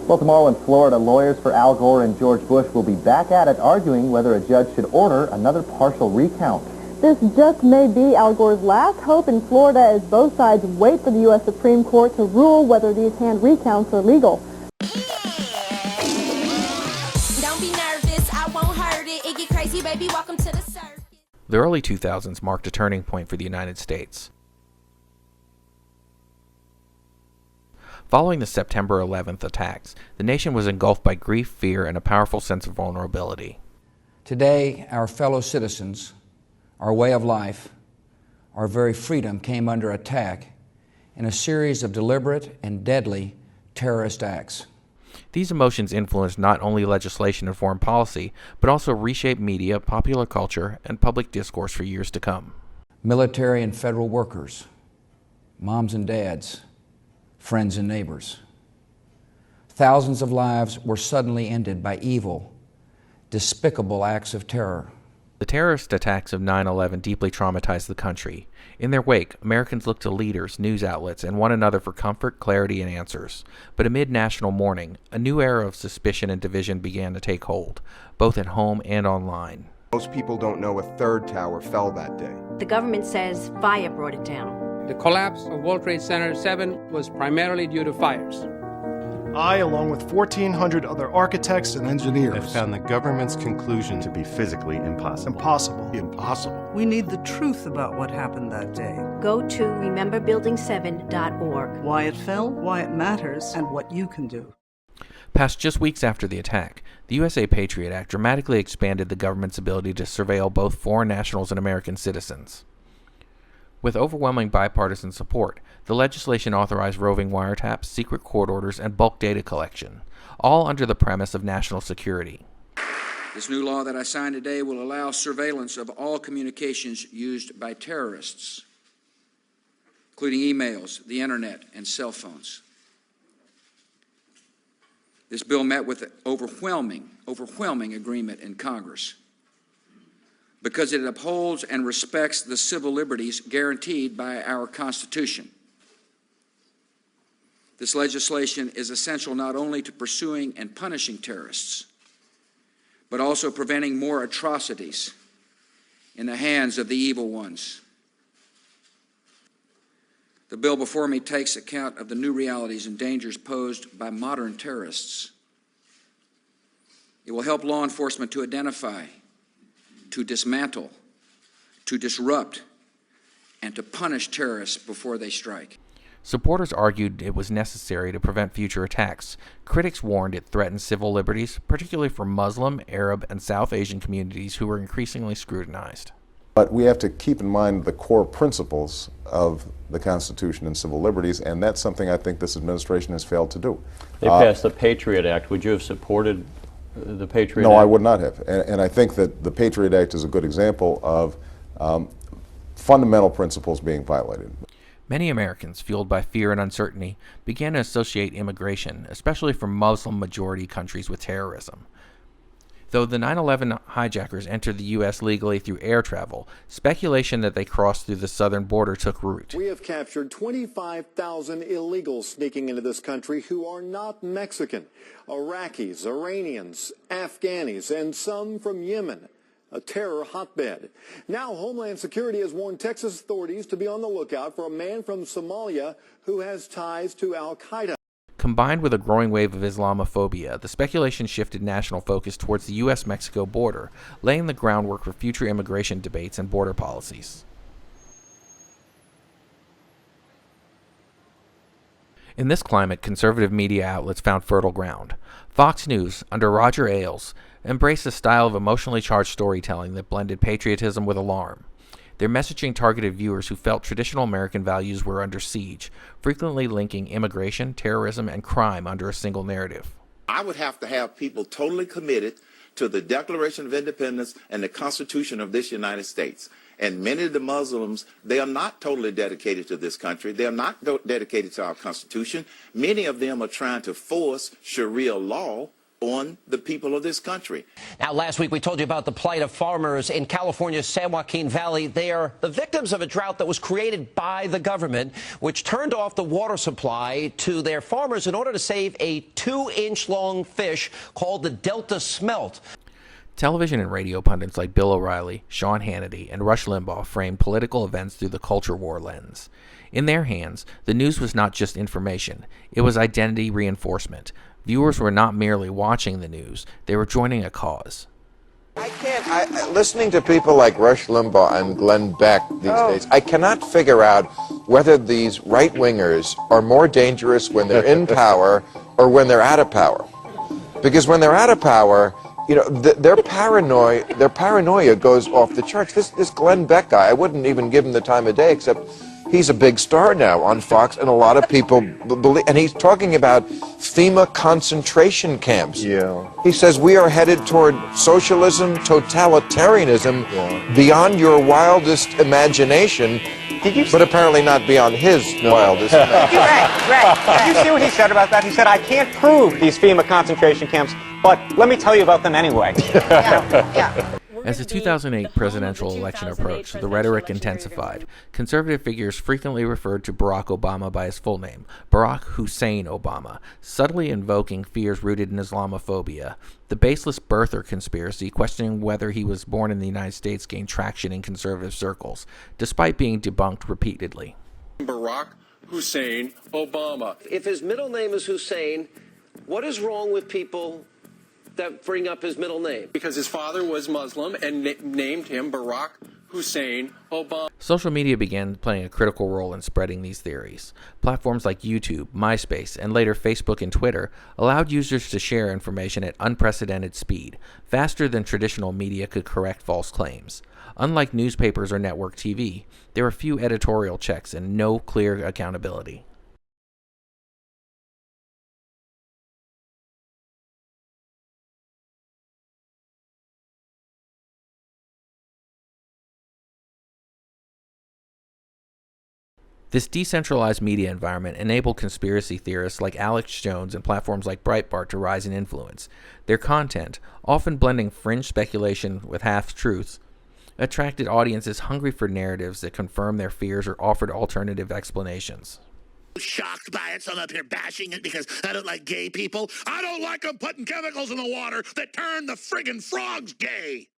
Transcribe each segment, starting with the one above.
Well, tomorrow in Florida, lawyers for Al Gore and George Bush will be back at it arguing whether a judge should order another partial recount. This just may be Al Gore's last hope in Florida as both sides wait for the U.S. Supreme Court to rule whether these hand recounts are legal. Don't be nervous, I won't hurt it. It get crazy, baby, welcome to the circus. The early 2000s marked a turning point for the United States. Following the September 11th attacks, the nation was engulfed by grief, fear, and a powerful sense of vulnerability. Today, our fellow citizens, our way of life, our very freedom came under attack in a series of deliberate and deadly terrorist acts. These emotions influenced not only legislation and foreign policy, but also reshaped media, popular culture, and public discourse for years to come. Military and federal workers, moms and dads, friends and neighbors. Thousands of lives were suddenly ended by evil, despicable acts of terror. The terrorist attacks of 9/11 deeply traumatized the country. In their wake, Americans looked to leaders, news outlets, and one another for comfort, clarity, and answers. But amid national mourning, a new era of suspicion and division began to take hold, both at home and online. Most people don't know a third tower fell that day. The government says fire brought it down. The collapse of World Trade Center 7 was primarily due to fires. I, along with 1,400 other architects and engineers, have found the government's conclusion to be physically impossible. Impossible. We need the truth about what happened that day. Go to rememberbuilding7.org. Why it fell, why it matters, and what you can do. Passed just weeks after the attack, the USA Patriot Act dramatically expanded the government's ability to surveil both foreign nationals and American citizens. With overwhelming bipartisan support, the legislation authorized roving wiretaps, secret court orders, and bulk data collection, all under the premise of national security. This new law that I signed today will allow surveillance of all communications used by terrorists, including emails, the internet, and cell phones. This bill met with overwhelming agreement in Congress, because it upholds and respects the civil liberties guaranteed by our Constitution. This legislation is essential not only to pursuing and punishing terrorists, but also preventing more atrocities in the hands of the evil ones. The bill before me takes account of the new realities and dangers posed by modern terrorists. It will help law enforcement to identify, to dismantle, to disrupt, and to punish terrorists before they strike. Supporters argued it was necessary to prevent future attacks. Critics warned it threatened civil liberties, particularly for Muslim, Arab, and South Asian communities who were increasingly scrutinized. But we have to keep in mind the core principles of the Constitution and civil liberties, and that's something I think this administration has failed to do. They passed the Patriot Act. Would you have supported the Patriot Act? No, I would not have. And I think that the Patriot Act is a good example of fundamental principles being violated. Many Americans, fueled by fear and uncertainty, began to associate immigration, especially from Muslim-majority countries, with terrorism. Though the 9/11 hijackers entered the U.S. legally through air travel, speculation that they crossed through the southern border took root. We have captured 25,000 illegals sneaking into this country who are not Mexican. Iraqis, Iranians, Afghanis, and some from Yemen, a terror hotbed. Now, Homeland Security has warned Texas authorities to be on the lookout for a man from Somalia who has ties to al-Qaeda. Combined with a growing wave of Islamophobia, the speculation shifted national focus towards the U.S.-Mexico border, laying the groundwork for future immigration debates and border policies. In this climate, conservative media outlets found fertile ground. Fox News, under Roger Ailes, embraced a style of emotionally charged storytelling that blended patriotism with alarm. Their messaging targeted viewers who felt traditional American values were under siege, frequently linking immigration, terrorism, and crime under a single narrative. I would have to have people totally committed to the Declaration of Independence and the Constitution of this United States. And many of the Muslims, they are not totally dedicated to this country. They are not dedicated to our Constitution. Many of them are trying to force Sharia law on the people of this country. Now, last week we told you about the plight of farmers in California's San Joaquin Valley. They are the victims of a drought that was created by the government, which turned off the water supply to their farmers in order to save a 2-inch-long fish called the Delta smelt. Television and radio pundits like Bill O'Reilly, Sean Hannity, and Rush Limbaugh framed political events through the culture war lens. In their hands, the news was not just information, it was identity reinforcement. Viewers were not merely watching the news, they were joining a cause. Listening to people like Rush Limbaugh and Glenn Beck these days, I cannot figure out whether these right-wingers are more dangerous when they're in power or when they're out of power. Because when they're out of power, you know, their paranoia goes off the charts. This Glenn Beck guy, I wouldn't even give him the time of day, except he's a big star now on Fox, and a lot of people believe, and he's talking about FEMA concentration camps. Yeah. He says we are headed toward socialism, totalitarianism, beyond your wildest imagination, but apparently not beyond his wildest imagination. Right. Did you see what he said about that? He said, I can't prove these FEMA concentration camps, but let me tell you about them anyway. As the 2008 presidential election approached, the rhetoric intensified. Conservative figures frequently referred to Barack Obama by his full name, Barack Hussein Obama, subtly invoking fears rooted in Islamophobia. The baseless birther conspiracy, questioning whether he was born in the United States, gained traction in conservative circles, despite being debunked repeatedly. Barack Hussein Obama. If his middle name is Hussein, what is wrong with people that bring up his middle name? Because his father was Muslim and named him Barack Hussein Obama. Social media began playing a critical role in spreading these theories. Platforms like YouTube, MySpace, and later Facebook and Twitter allowed users to share information at unprecedented speed, faster than traditional media could correct false claims. Unlike newspapers or network TV, there were few editorial checks and no clear accountability. This decentralized media environment enabled conspiracy theorists like Alex Jones and platforms like Breitbart to rise in influence. Their content, often blending fringe speculation with half-truths, attracted audiences hungry for narratives that confirmed their fears or offered alternative explanations. Shocked by it, so I'm up here bashing it because I don't like gay people. I don't like them putting chemicals in the water that turn the friggin' frogs gay.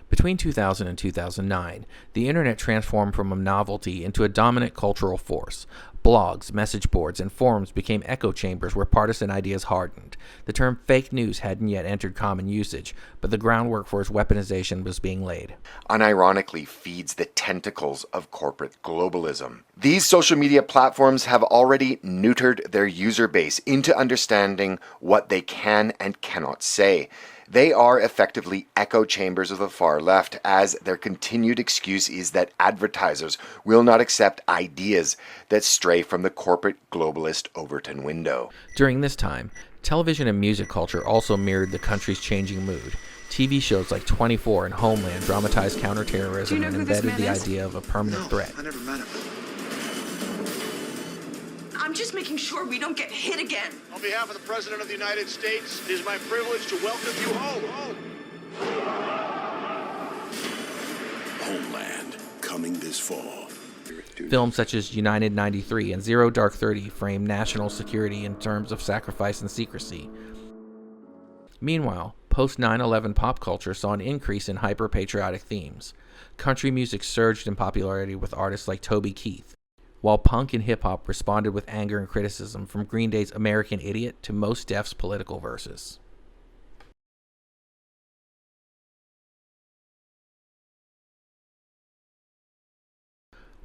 Between 2000 and 2009, the internet transformed from a novelty into a dominant cultural force. Blogs, message boards, and forums became echo chambers where partisan ideas hardened. The term fake news hadn't yet entered common usage, but the groundwork for its weaponization was being laid. Unironically feeds the tentacles of corporate globalism. These social media platforms have already neutered their user base into understanding what they can and cannot say. They are effectively echo chambers of the far left, as their continued excuse is that advertisers will not accept ideas that stray from the corporate globalist Overton window. During this time, television and music culture also mirrored the country's changing mood. TV shows like 24 and Homeland dramatized counterterrorism and embedded the idea of a permanent threat. I never met him. I'm just making sure we don't get hit again. On behalf of the President of the United States, it is my privilege to welcome you home. Homeland, coming this fall. Films such as United 93 and Zero Dark 30 frame national security in terms of sacrifice and secrecy. Meanwhile, post 9/11 pop culture saw an increase in hyper-patriotic themes. Country music surged in popularity with artists like Toby Keith, while punk and hip-hop responded with anger and criticism, from Green Day's American Idiot to Mos Def's political verses.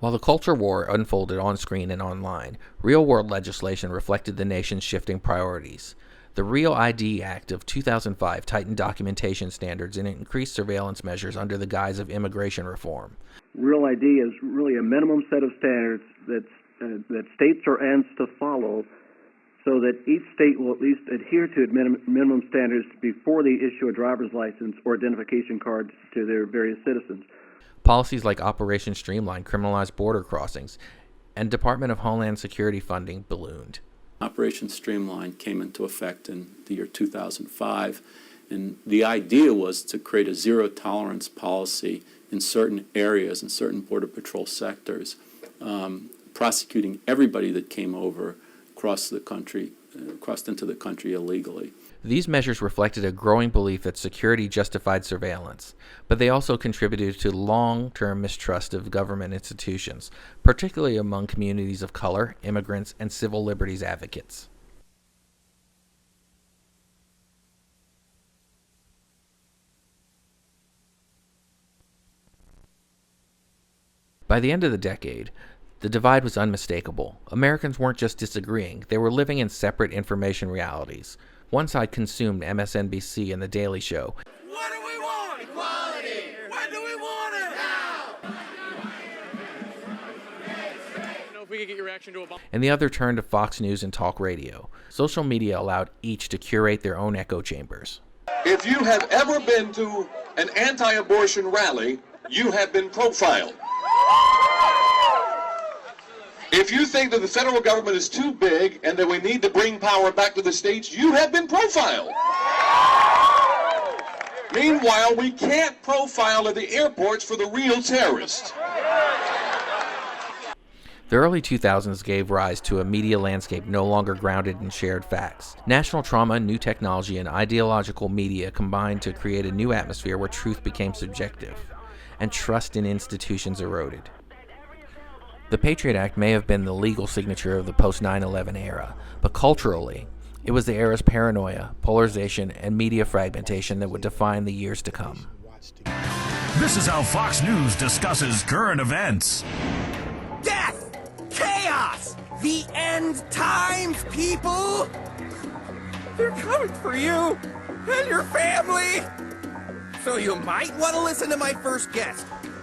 While the culture war unfolded on-screen and online, real-world legislation reflected the nation's shifting priorities. The Real ID Act of 2005 tightened documentation standards and increased surveillance measures under the guise of immigration reform. Real ID is really a minimum set of standards that states are asked to follow, so that each state will at least adhere to minimum standards before they issue a driver's license or identification card to their various citizens. Policies like Operation Streamline criminalized border crossings, and Department of Homeland Security funding ballooned. Operation Streamline came into effect in the year 2005, and the idea was to create a zero-tolerance policy in certain areas, in certain Border Patrol sectors, prosecuting everybody that came over across the country, crossed into the country illegally. These measures reflected a growing belief that security justified surveillance, but they also contributed to long-term mistrust of government institutions, particularly among communities of color, immigrants, and civil liberties advocates. By the end of the decade, the divide was unmistakable. Americans weren't just disagreeing, they were living in separate information realities. One side consumed MSNBC and The Daily Show. What do we want? Equality. When do we want it? Now. If we could get your reaction to Obama. And the other turned to Fox News and talk radio. Social media allowed each to curate their own echo chambers. If you have ever been to an anti-abortion rally, you have been profiled. If you think that the federal government is too big and that we need to bring power back to the states, you have been profiled. Meanwhile, we can't profile at the airports for the real terrorists. The early 2000s gave rise to a media landscape no longer grounded in shared facts. National trauma, new technology, and ideological media combined to create a new atmosphere where truth became subjective, and trust in institutions eroded. The Patriot Act may have been the legal signature of the post-9/11 era, but culturally, it was the era's paranoia, polarization, and media fragmentation that would define the years to come. This is how Fox News discusses current events. Death! Chaos! The end times, people! They're coming for you and your family! So you might want to listen to my first guest.